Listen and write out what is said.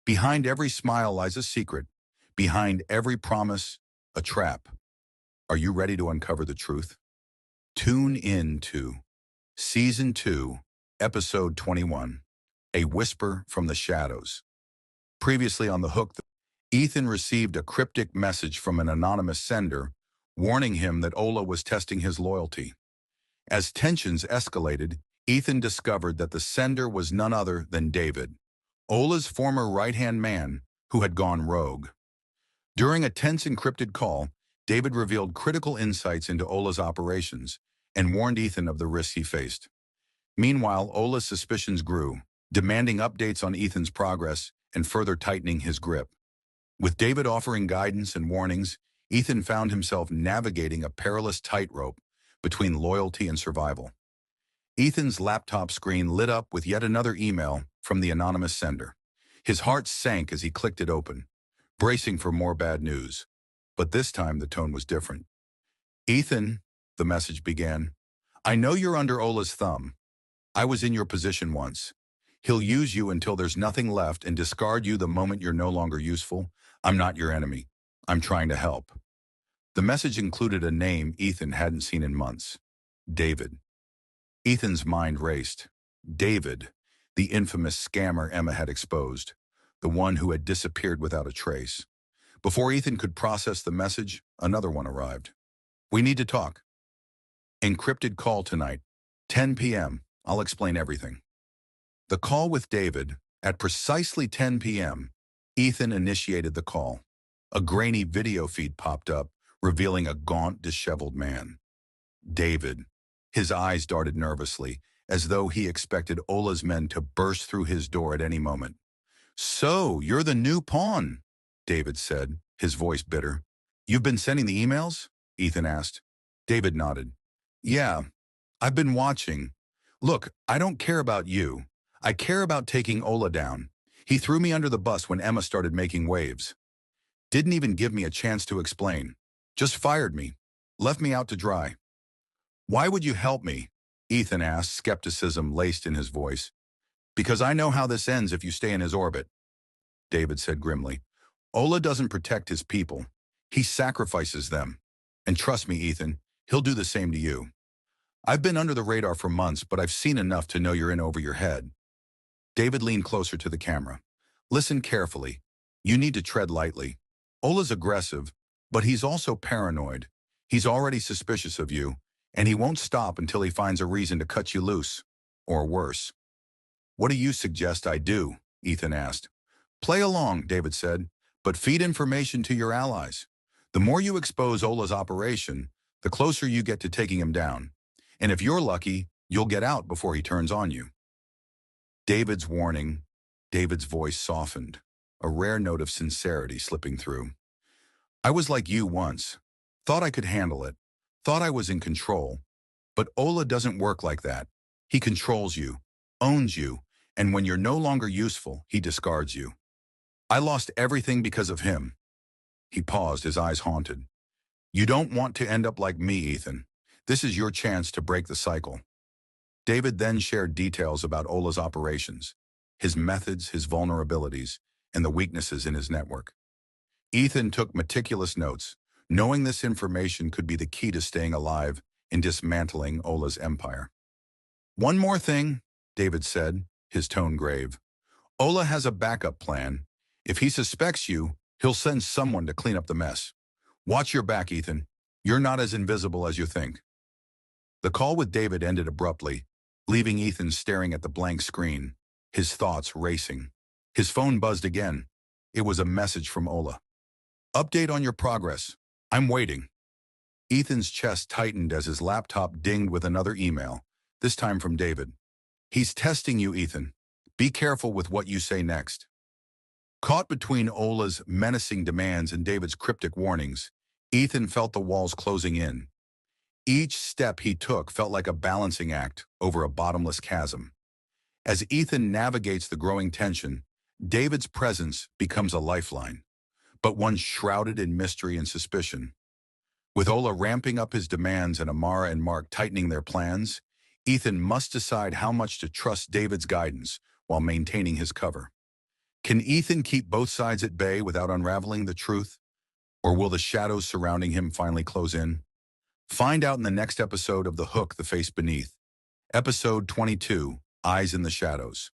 Behind every smile lies a secret. Behind every promise, a trap. Are you ready to uncover the truth? Tune in to Season 2, Episode 21, A Whisper from the Shadows. Previously on The Hook, Ethan received a cryptic message from an anonymous sender warning him that Ola was testing his loyalty. As tensions escalated, Ethan discovered that the sender was none other than David, Ola's former right-hand man who had gone rogue. During a tense encrypted call, David revealed critical insights into Ola's operations and warned Ethan of the risks he faced. Meanwhile, Ola's suspicions grew, demanding updates on Ethan's progress and further tightening his grip. With David offering guidance and warnings, Ethan found himself navigating a perilous tightrope between loyalty and survival. Ethan's laptop screen lit up with yet another email from the anonymous sender. His heart sank as he clicked it open, bracing for more bad news. But this time the tone was different. "Ethan," the message began, "I know you're under Ola's thumb. I was in your position once. He'll use you until there's nothing left and discard you the moment you're no longer useful. I'm not your enemy. I'm trying to help." The message included a name Ethan hadn't seen in months: David. Ethan's mind raced. David, the infamous scammer Emma had exposed, the one who had disappeared without a trace. Before Ethan could process the message, another one arrived. "We need to talk. Encrypted call tonight, 10 p.m. I'll explain everything." The call with David, at precisely 10 p.m., Ethan initiated the call. A grainy video feed popped up, revealing a gaunt, disheveled man. David. His eyes darted nervously, as though he expected Ola's men to burst through his door at any moment. "So, you're the new pawn," David said, his voice bitter. "You've been sending the emails?" Ethan asked. David nodded. "Yeah, I've been watching. Look, I don't care about you. I care about taking Ola down. He threw me under the bus when Emma started making waves. Didn't even give me a chance to explain. Just fired me. Left me out to dry." "Why would you help me?" Ethan asked, skepticism laced in his voice. "Because I know how this ends if you stay in his orbit," David said grimly. "Ola doesn't protect his people. He sacrifices them. And trust me, Ethan, he'll do the same to you. I've been under the radar for months, but I've seen enough to know you're in over your head." David leaned closer to the camera. "Listen carefully. You need to tread lightly. Ola's aggressive, but he's also paranoid. He's already suspicious of you, and he won't stop until he finds a reason to cut you loose, or worse." "What do you suggest I do?" Ethan asked. "Play along," David said, "but feed information to your allies. The more you expose Ola's operation, the closer you get to taking him down. And if you're lucky, you'll get out before he turns on you." David's warning. David's voice softened, a rare note of sincerity slipping through. "I was like you once. Thought I could handle it. Thought I was in control. But Ola doesn't work like that. He controls you, owns you, and when you're no longer useful, he discards you. I lost everything because of him." He paused, his eyes haunted. "You don't want to end up like me, Ethan. This is your chance to break the cycle." David then shared details about Ola's operations, his methods, his vulnerabilities, and the weaknesses in his network. Ethan took meticulous notes, knowing this information could be the key to staying alive and dismantling Ola's empire. "One more thing," David said, his tone grave. "Ola has a backup plan. If he suspects you, he'll send someone to clean up the mess. Watch your back, Ethan. You're not as invisible as you think." The call with David ended abruptly, leaving Ethan staring at the blank screen, his thoughts racing. His phone buzzed again. It was a message from Ola. "Update on your progress. I'm waiting." Ethan's chest tightened as his laptop dinged with another email, this time from David. "He's testing you, Ethan. Be careful with what you say next." Caught between Ola's menacing demands and David's cryptic warnings, Ethan felt the walls closing in. Each step he took felt like a balancing act over a bottomless chasm. As Ethan navigates the growing tension, David's presence becomes a lifeline, but one shrouded in mystery and suspicion. With Ola ramping up his demands and Amara and Mark tightening their plans, Ethan must decide how much to trust David's guidance while maintaining his cover. Can Ethan keep both sides at bay without unraveling the truth? Or will the shadows surrounding him finally close in? Find out in the next episode of The Hook, The Face Beneath. Episode 22, Eyes in the Shadows.